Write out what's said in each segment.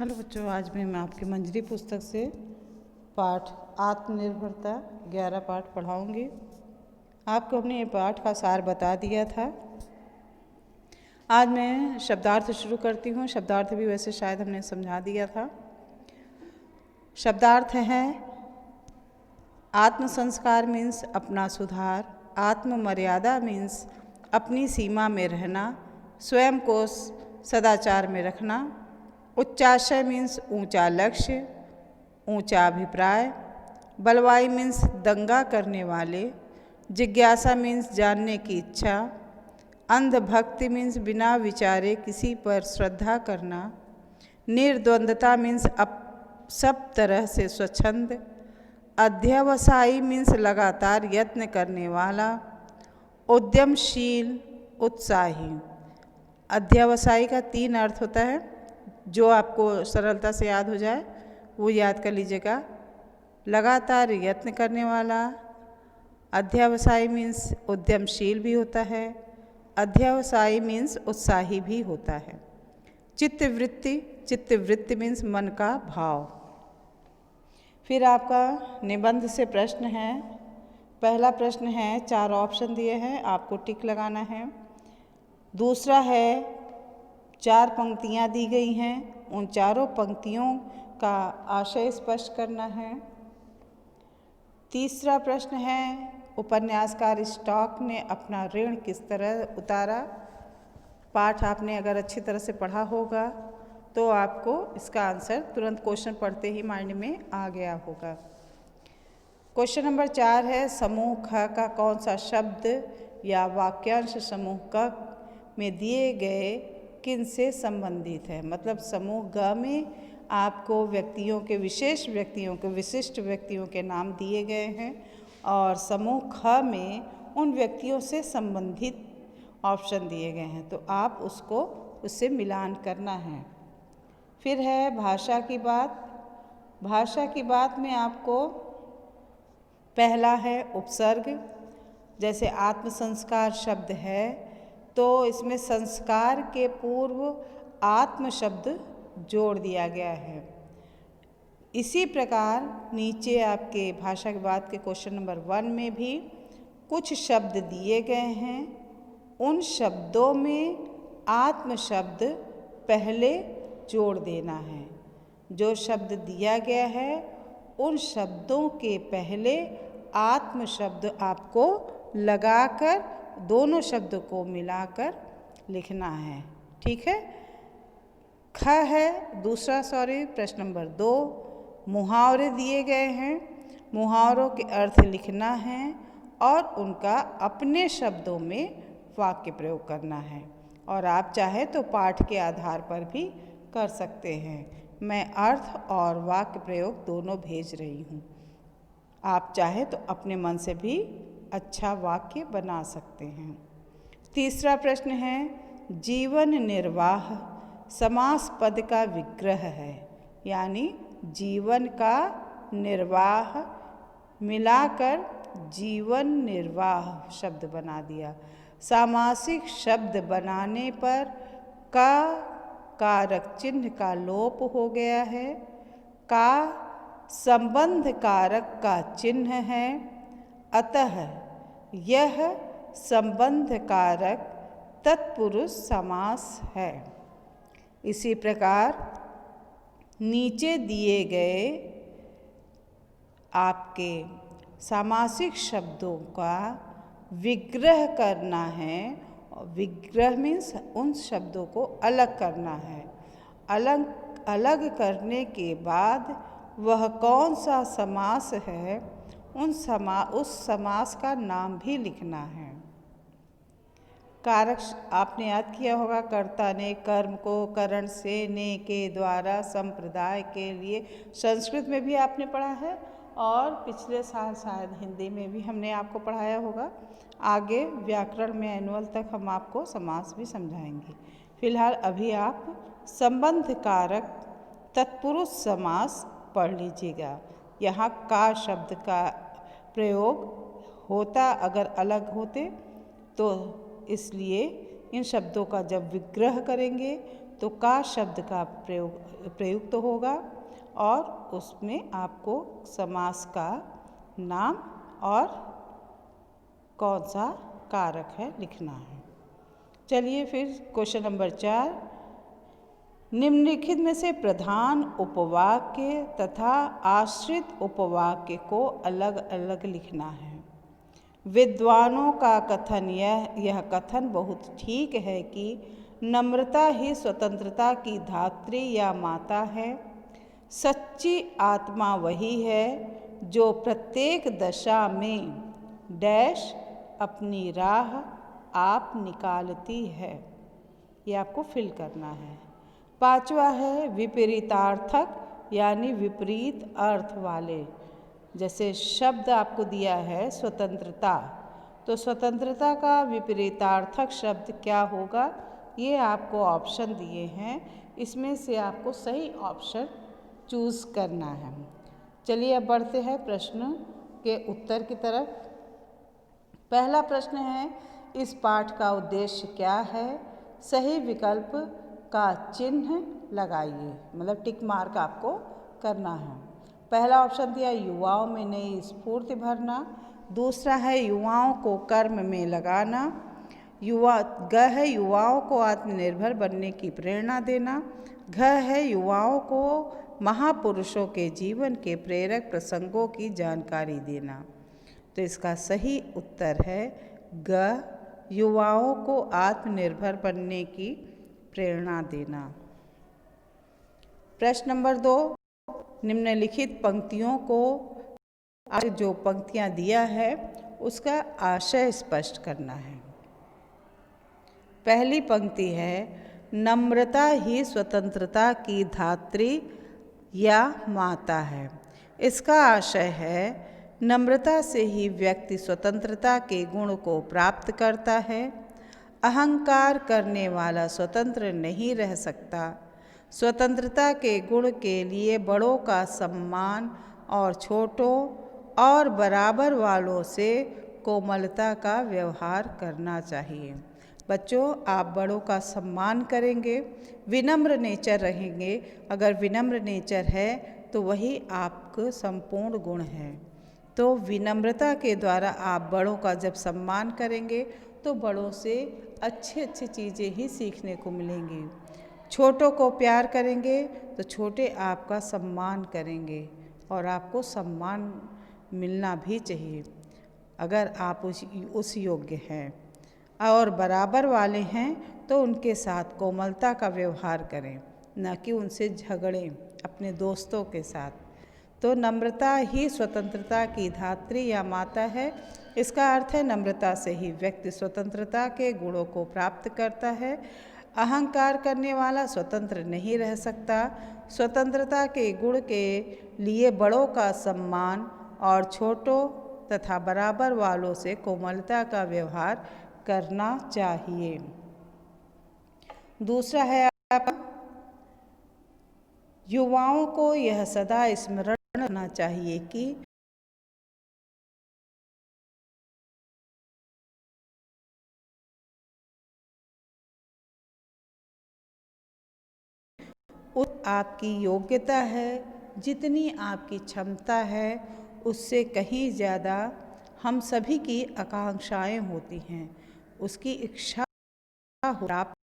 Hello बच्चों, आज मैं आपकी मंजरी पुस्तक से पाठ आत्मनिर्भरता 11 पाठ पढ़ाऊंगी। आपको हमने ये पाठ का सार बता दिया था। आज मैं शब्दार्थ शुरू करती हूँ। शब्दार्थ भी वैसे शायद हमने समझा दिया था। शब्दार्थ है आत्म संस्कार मीन्स अपना सुधार, आत्म मर्यादा मीन्स अपनी सीमा में रहना, स्वयं को सदाचार में रखना, उच्चाशय मीन्स ऊंचा लक्ष्य, ऊंचा अभिप्राय, बलवाई मीन्स दंगा करने वाले, जिज्ञासा मीन्स जानने की इच्छा, अंधभक्ति मीन्स बिना विचारे किसी पर श्रद्धा करना, निर्द्वंद्वता मीन्स सब तरह से स्वच्छंद, अध्यवसायी मीन्स लगातार यत्न करने वाला, उद्यमशील उत्साही। अध्यवसायी का 3 अर्थ होता है, जो आपको सरलता से याद हो जाए वो याद कर लीजिएगा। लगातार यत्न करने वाला, अध्यवसायी मीन्स उद्यमशील भी होता है, अध्यवसायी मीन्स उत्साही भी होता है। चित्तवृत्ति मीन्स मन का भाव। फिर आपका निबंध से प्रश्न है। पहला प्रश्न है, 4 ऑप्शन दिए हैं, आपको टिक लगाना है। दूसरा है 4 पंक्तियाँ दी गई हैं, उन चारों पंक्तियों का आशय स्पष्ट करना है। तीसरा प्रश्न है, उपन्यासकार स्टॉक ने अपना ऋण किस तरह उतारा। पाठ आपने अगर अच्छी तरह से पढ़ा होगा तो आपको इसका आंसर तुरंत क्वेश्चन पढ़ते ही माइंड में आ गया होगा। क्वेश्चन नंबर 4 है, समूह ख का कौन सा शब्द या वाक्यांश समूह क में दिए गए किन से संबंधित है। मतलब समूह ग में आपको विशेष व्यक्तियों के विशिष्ट व्यक्तियों के नाम दिए गए हैं और समूह ख में उन व्यक्तियों से संबंधित ऑप्शन दिए गए हैं, तो आप उससे मिलान करना है। फिर है भाषा की बात। भाषा की बात में आपको पहला है उपसर्ग। जैसे आत्म संस्कार शब्द है तो इसमें संस्कार के पूर्व आत्म शब्द जोड़ दिया गया है। इसी प्रकार नीचे आपके भाषा की बात के क्वेश्चन नंबर 1 में भी कुछ शब्द दिए गए हैं, उन शब्दों में आत्म शब्द पहले जोड़ देना है। जो शब्द दिया गया है उन शब्दों के पहले आत्म शब्द आपको लगाकर दोनों शब्दों को मिलाकर लिखना है। ठीक है। ख है दूसरा प्रश्न नंबर 2, मुहावरे दिए गए हैं, मुहावरों के अर्थ लिखना है और उनका अपने शब्दों में वाक्य प्रयोग करना है। और आप चाहे तो पाठ के आधार पर भी कर सकते हैं। मैं अर्थ और वाक्य प्रयोग दोनों भेज रही हूँ। आप चाहे तो अपने मन से भी अच्छा वाक्य बना सकते हैं। तीसरा प्रश्न है, जीवन निर्वाह समास पद का विग्रह है, यानी जीवन का निर्वाह मिलाकर जीवन निर्वाह शब्द बना दिया। सामासिक शब्द बनाने पर का कारक चिन्ह का लोप हो गया है। का संबंध कारक का चिन्ह है, अतः यह संबंध कारक तत्पुरुष समास है। इसी प्रकार नीचे दिए गए आपके सामासिक शब्दों का विग्रह करना है। विग्रह मीन्स उन शब्दों को अलग करना है। अलग करने के बाद वह कौन सा समास है उस समास का नाम भी लिखना है। कारक आपने याद किया होगा, कर्ता ने कर्म को करण से ने के द्वारा संप्रदाय के लिए संस्कृत में भी आपने पढ़ा है और पिछले साल शायद हिंदी में भी हमने आपको पढ़ाया होगा। आगे व्याकरण में एनुअल तक हम आपको समास भी समझाएंगे। फिलहाल अभी आप संबंध कारक तत्पुरुष समास पढ़ लीजिएगा। यहाँ का शब्द का प्रयोग होता अगर अलग होते तो इसलिए इन शब्दों का जब विग्रह करेंगे तो का शब्द का प्रयुक्त होगा और उसमें आपको समास का नाम और कौन सा कारक है लिखना है। चलिए फिर क्वेश्चन नंबर 4, निम्नलिखित में से प्रधान उपवाक्य तथा आश्रित उपवाक्य को अलग अलग लिखना है। विद्वानों का कथन यह कथन बहुत ठीक है कि नम्रता ही स्वतंत्रता की धात्री या माता है। सच्ची आत्मा वही है जो प्रत्येक दशा में डैश अपनी राह आप निकालती है। ये आपको फिल करना है। 5वां है विपरीतार्थक यानी विपरीत अर्थ वाले। जैसे शब्द आपको दिया है स्वतंत्रता, तो स्वतंत्रता का विपरीतार्थक शब्द क्या होगा, ये आपको ऑप्शन दिए हैं, इसमें से आपको सही ऑप्शन चूज़ करना है। चलिए अब बढ़ते हैं प्रश्न के उत्तर की तरफ। पहला प्रश्न है, इस पाठ का उद्देश्य क्या है? सही विकल्प का चिन्ह लगाइए, मतलब टिक मार्क आपको करना है। पहला ऑप्शन दिया युवाओं में नई स्फूर्ति भरना। दूसरा है युवाओं को कर्म में लगाना। ग है युवाओं को आत्मनिर्भर बनने की प्रेरणा देना। घ है युवाओं को महापुरुषों के जीवन के प्रेरक प्रसंगों की जानकारी देना। तो इसका सही उत्तर है ग, युवाओं को आत्मनिर्भर बनने की प्रेरणा देना। प्रश्न नंबर 2, निम्नलिखित पंक्तियों को जो पंक्तियां दिया है उसका आशय स्पष्ट करना है। पहली पंक्ति है, नम्रता ही स्वतंत्रता की धात्री या माता है। इसका आशय है नम्रता से ही व्यक्ति स्वतंत्रता के गुण को प्राप्त करता है। अहंकार करने वाला स्वतंत्र नहीं रह सकता। स्वतंत्रता के गुण के लिए बड़ों का सम्मान और छोटों और बराबर वालों से कोमलता का व्यवहार करना चाहिए। बच्चों, आप बड़ों का सम्मान करेंगे, विनम्र नेचर रहेंगे। अगर विनम्र नेचर है तो वही आपका संपूर्ण गुण है। तो विनम्रता के द्वारा आप बड़ों का जब सम्मान करेंगे तो बड़ों से अच्छी अच्छी चीज़ें ही सीखने को मिलेंगी। छोटों को प्यार करेंगे तो छोटे आपका सम्मान करेंगे और आपको सम्मान मिलना भी चाहिए अगर आप उस योग्य हैं। और बराबर वाले हैं तो उनके साथ कोमलता का व्यवहार करें, न कि उनसे झगड़ें अपने दोस्तों के साथ। तो नम्रता ही स्वतंत्रता की धात्री या माता है। इसका अर्थ है नम्रता से ही व्यक्ति स्वतंत्रता के गुणों को प्राप्त करता है। अहंकार करने वाला स्वतंत्र नहीं रह सकता। स्वतंत्रता के गुण के लिए बड़ों का सम्मान और छोटों तथा बराबर वालों से कोमलता का व्यवहार करना चाहिए। दूसरा है आपका, युवाओं को यह सदा स्मरण रखना चाहिए कि आपकी योग्यता है, जितनी आपकी क्षमता है उससे कहीं ज़्यादा हम सभी की आकांक्षाएं होती हैं। उसकी इच्छा प्राप्त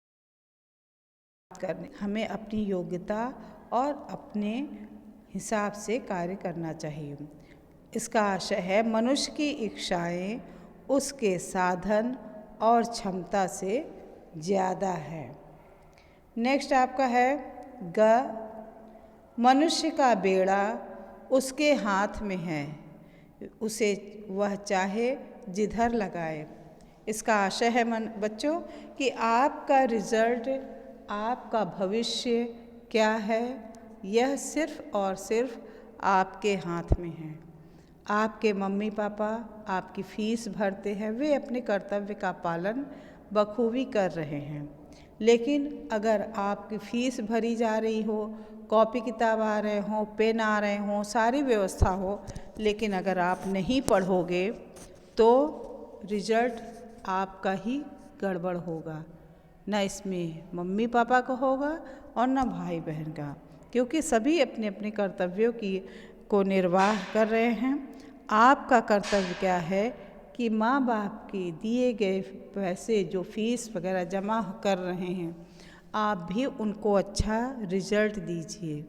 करने हमें अपनी योग्यता और अपने हिसाब से कार्य करना चाहिए। इसका आशय है मनुष्य की इच्छाएं उसके साधन और क्षमता से ज़्यादा है। नेक्स्ट आपका है ग, मनुष्य का बेड़ा उसके हाथ में है, उसे वह चाहे जिधर लगाए। इसका आशय है बच्चों कि आपका रिजल्ट, आपका भविष्य क्या है, यह सिर्फ और सिर्फ आपके हाथ में है। आपके मम्मी पापा आपकी फीस भरते हैं, वे अपने कर्तव्य का पालन बखूबी कर रहे हैं। लेकिन अगर आपकी फ़ीस भरी जा रही हो, कॉपी किताब आ रहे हों, पेन आ रहे हों, सारी व्यवस्था हो, लेकिन अगर आप नहीं पढ़ोगे तो रिजल्ट आपका ही गड़बड़ होगा। न इसमें मम्मी पापा का होगा और न भाई बहन का, क्योंकि सभी अपने अपने कर्तव्यों को निर्वाह कर रहे हैं। आपका कर्तव्य क्या है कि माँ बाप के दिए गए पैसे जो फीस वगैरह जमा कर रहे हैं, आप भी उनको अच्छा रिजल्ट दीजिए।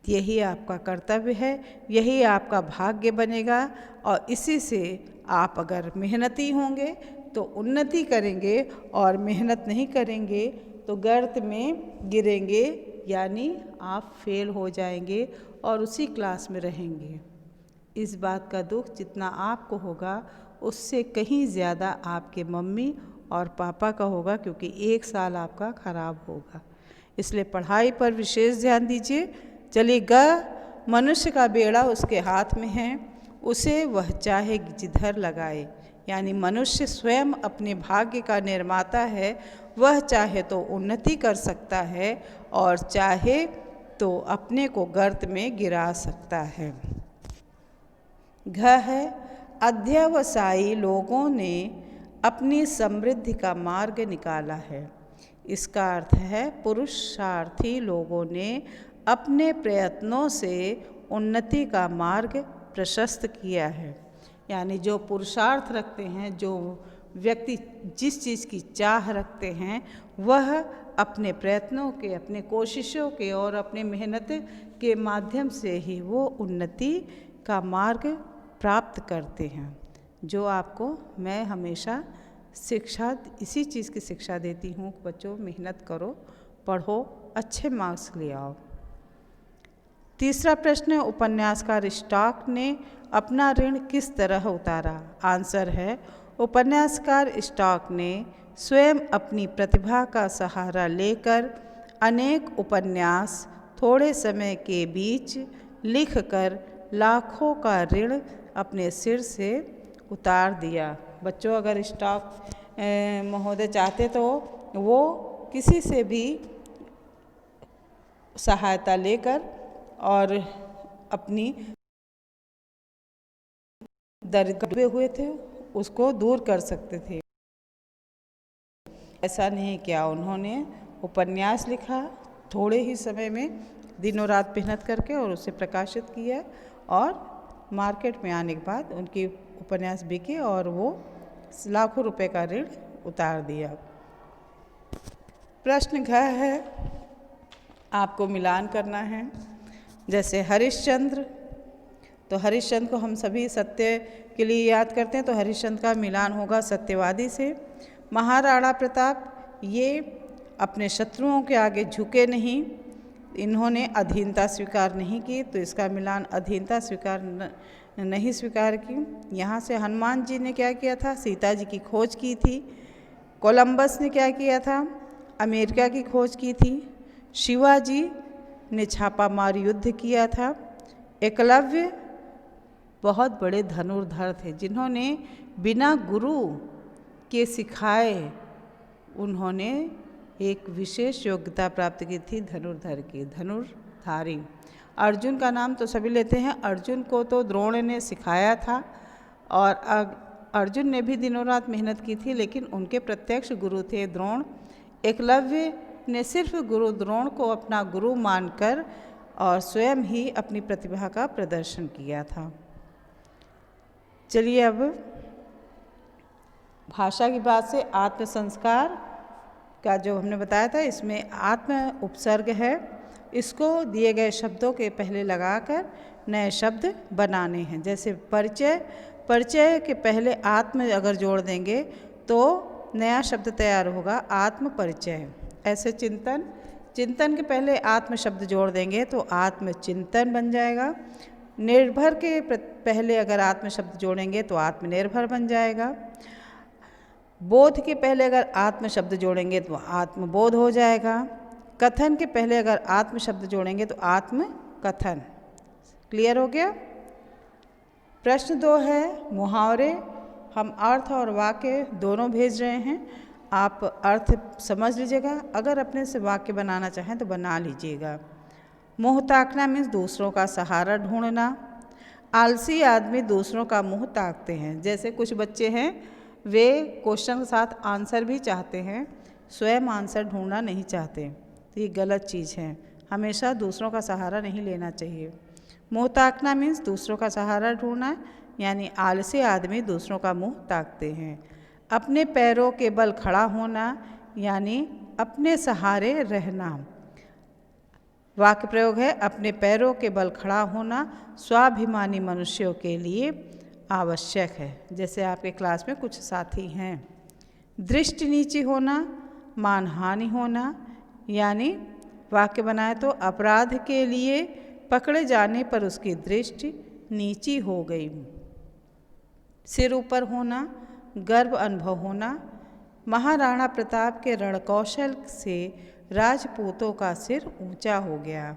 यही आपका कर्तव्य है, यही आपका भाग्य बनेगा। और इसी से आप अगर मेहनती होंगे तो उन्नति करेंगे, और मेहनत नहीं करेंगे तो गर्त में गिरेंगे, यानी आप फेल हो जाएंगे और उसी क्लास में रहेंगे। इस बात का दुख जितना आपको होगा उससे कहीं ज़्यादा आपके मम्मी और पापा का होगा, क्योंकि 1 साल आपका खराब होगा। इसलिए पढ़ाई पर विशेष ध्यान दीजिए। चलिए, मनुष्य का बेड़ा उसके हाथ में है, उसे वह चाहे जिधर लगाए। यानी मनुष्य स्वयं अपने भाग्य का निर्माता है। वह चाहे तो उन्नति कर सकता है और चाहे तो अपने को गर्त में गिरा सकता है। घ है, अध्यवसायी लोगों ने अपनी समृद्धि का मार्ग निकाला है। इसका अर्थ है पुरुषार्थी लोगों ने अपने प्रयत्नों से उन्नति का मार्ग प्रशस्त किया है। यानी जो पुरुषार्थ रखते हैं, जो व्यक्ति जिस चीज़ की चाह रखते हैं, वह अपने प्रयत्नों के, अपने कोशिशों के और अपने मेहनत के माध्यम से ही वो उन्नति का मार्ग प्राप्त करते हैं। जो आपको मैं हमेशा इसी चीज़ की शिक्षा देती हूँ, बच्चों मेहनत करो, पढ़ो, अच्छे मार्क्स ले आओ। तीसरा प्रश्न, उपन्यासकार स्टॉक ने अपना ऋण किस तरह उतारा? आंसर है, उपन्यासकार स्टॉक ने स्वयं अपनी प्रतिभा का सहारा लेकर अनेक उपन्यास थोड़े समय के बीच लिखकर लाखों का ऋण अपने सिर से उतार दिया। बच्चों, अगर स्टॉक महोदय चाहते तो वो किसी से भी सहायता लेकर और अपनी दरिद्र हुए थे उसको दूर कर सकते थे। ऐसा नहीं किया, उन्होंने उपन्यास लिखा थोड़े ही समय में, दिनों रात मेहनत करके, और उसे प्रकाशित किया, और मार्केट में आने के बाद उनकी उपन्यास बिके और वो लाखों रुपए का ऋण उतार दिया। प्रश्न घ है, आपको मिलान करना है। जैसे हरिश्चंद्र, तो हरिश्चंद्र को हम सभी सत्य के लिए याद करते हैं, तो हरिश्चंद्र का मिलान होगा सत्यवादी से। महाराणा प्रताप, ये अपने शत्रुओं के आगे झुके नहीं, इन्होंने अधीनता स्वीकार नहीं की, तो इसका मिलान अधीनता नहीं स्वीकार की। यहाँ से हनुमान जी ने क्या किया था? सीता जी की खोज की थी। कोलंबस ने क्या किया था? अमेरिका की खोज की थी। शिवाजी ने छापामार युद्ध किया था। एकलव्य बहुत बड़े धनुर्धर थे, जिन्होंने बिना गुरु के सिखाए उन्होंने एक विशेष योग्यता प्राप्त की थी धनुर्धर की, धनुर्धारी। अर्जुन का नाम तो सभी लेते हैं, अर्जुन को तो द्रोण ने सिखाया था, और अर्जुन ने भी दिनों रात मेहनत की थी, लेकिन उनके प्रत्यक्ष गुरु थे द्रोण। एकलव्य ने सिर्फ गुरु द्रोण को अपना गुरु मानकर और स्वयं ही अपनी प्रतिभा का प्रदर्शन किया था। चलिए, अब भाषा की बात से आत्म संस्कार का जो हमने बताया था, इसमें आत्म उपसर्ग है। इसको दिए गए शब्दों के पहले लगाकर नए शब्द बनाने हैं। जैसे परिचय, परिचय के पहले आत्म अगर जोड़ देंगे तो नया शब्द तैयार होगा, आत्म परिचय। ऐसे चिंतन, चिंतन के पहले आत्म शब्द जोड़ देंगे तो आत्मचिंतन बन जाएगा। निर्भर के पहले अगर आत्म शब्द जोड़ेंगे तो आत्मनिर्भर बन जाएगा। बोध के पहले अगर आत्म शब्द जोड़ेंगे तो आत्मबोध हो जाएगा। कथन के पहले अगर आत्म शब्द जोड़ेंगे तो आत्म कथन। क्लियर हो गया? प्रश्न 2 है, मुहावरे। हम अर्थ और वाक्य दोनों भेज रहे हैं, आप अर्थ समझ लीजिएगा। अगर अपने से वाक्य बनाना चाहें तो बना लीजिएगा। मुँह ताकना मीन्स दूसरों का सहारा ढूंढना। आलसी आदमी दूसरों का मुँह ताकते हैं। जैसे कुछ बच्चे हैं, वे क्वेश्चन के साथ आंसर भी चाहते हैं, स्वयं आंसर ढूंढना नहीं चाहते, तो ये गलत चीज़ है। हमेशा दूसरों का सहारा नहीं लेना चाहिए। मुँह ताकना मीन्स दूसरों का सहारा ढूंढना, यानी आलसी आदमी दूसरों का मुँह ताकते हैं। अपने पैरों के बल खड़ा होना यानी अपने सहारे रहना। वाक्य प्रयोग है, अपने पैरों के बल खड़ा होना स्वाभिमानी मनुष्यों के लिए आवश्यक है। जैसे आपके क्लास में कुछ साथी हैं। दृष्टि नीची होना, मानहानि होना, यानी वाक्य बनाए तो अपराध के लिए पकड़े जाने पर उसकी दृष्टि नीची हो गई। सिर ऊपर होना, गर्व अनुभव होना, महाराणा प्रताप के रणकौशल से राजपूतों का सिर ऊंचा हो गया।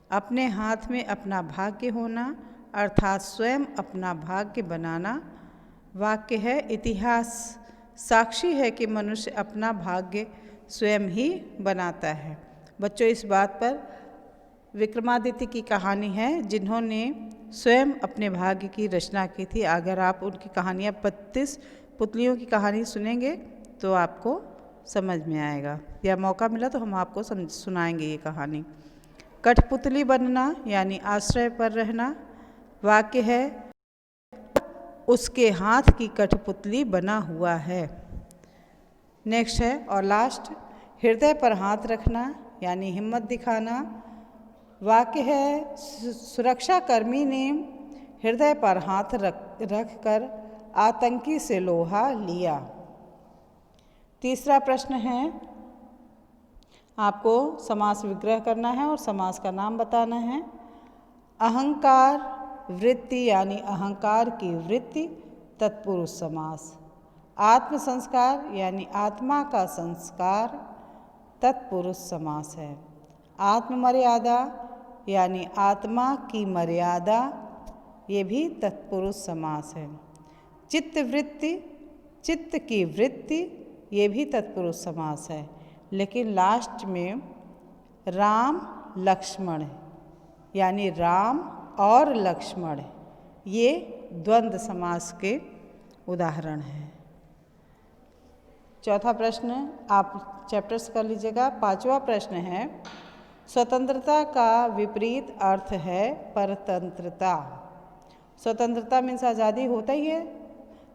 अपने हाथ में अपना भाग्य होना अर्थात स्वयं अपना भाग्य बनाना। वाक्य है, इतिहास साक्षी है कि मनुष्य अपना भाग्य स्वयं ही बनाता है। बच्चों, इस बात पर विक्रमादित्य की कहानी है जिन्होंने स्वयं अपने भाग्य की रचना की थी। अगर आप उनकी कहानियाँ 32 पुतलियों की कहानी सुनेंगे तो आपको समझ में आएगा, या मौका मिला तो हम आपको सुनाएंगे ये कहानी। कठपुतली बनना यानी आश्रय पर रहना। वाक्य है, उसके हाथ की कठपुतली बना हुआ है। नेक्स्ट है और लास्ट, हृदय पर हाथ रखना यानी हिम्मत दिखाना। वाक्य है, सुरक्षाकर्मी ने हृदय पर हाथ रख कर आतंकी से लोहा लिया। तीसरा प्रश्न है, आपको समास विग्रह करना है और समास का नाम बताना है। अहंकार वृत्ति यानी अहंकार की वृत्ति तत्पुरुष समास। आत्म संस्कार यानी आत्मा का संस्कार तत्पुरुष समास है। आत्म मर्यादा यानी आत्मा की मर्यादा, ये भी तत्पुरुष समास है। चित्त वृत्ति, चित्त की वृत्ति, ये भी तत्पुरुष समास है। लेकिन लास्ट में राम लक्ष्मण यानी राम और लक्ष्मण, ये द्वंद्व समास के उदाहरण हैं। चौथा प्रश्न आप चैप्टर्स कर लीजिएगा। पांचवा प्रश्न है, स्वतंत्रता का विपरीत अर्थ है परतंत्रता। स्वतंत्रता मीन्स आज़ादी होता ही है,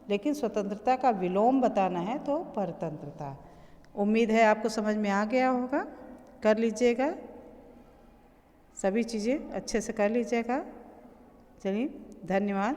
लेकिन स्वतंत्रता का विलोम बताना है तो परतंत्रता। उम्मीद है आपको समझ में आ गया होगा। कर लीजिएगा, सभी चीज़ें अच्छे से कर लीजिएगा। चलिए, धन्यवाद।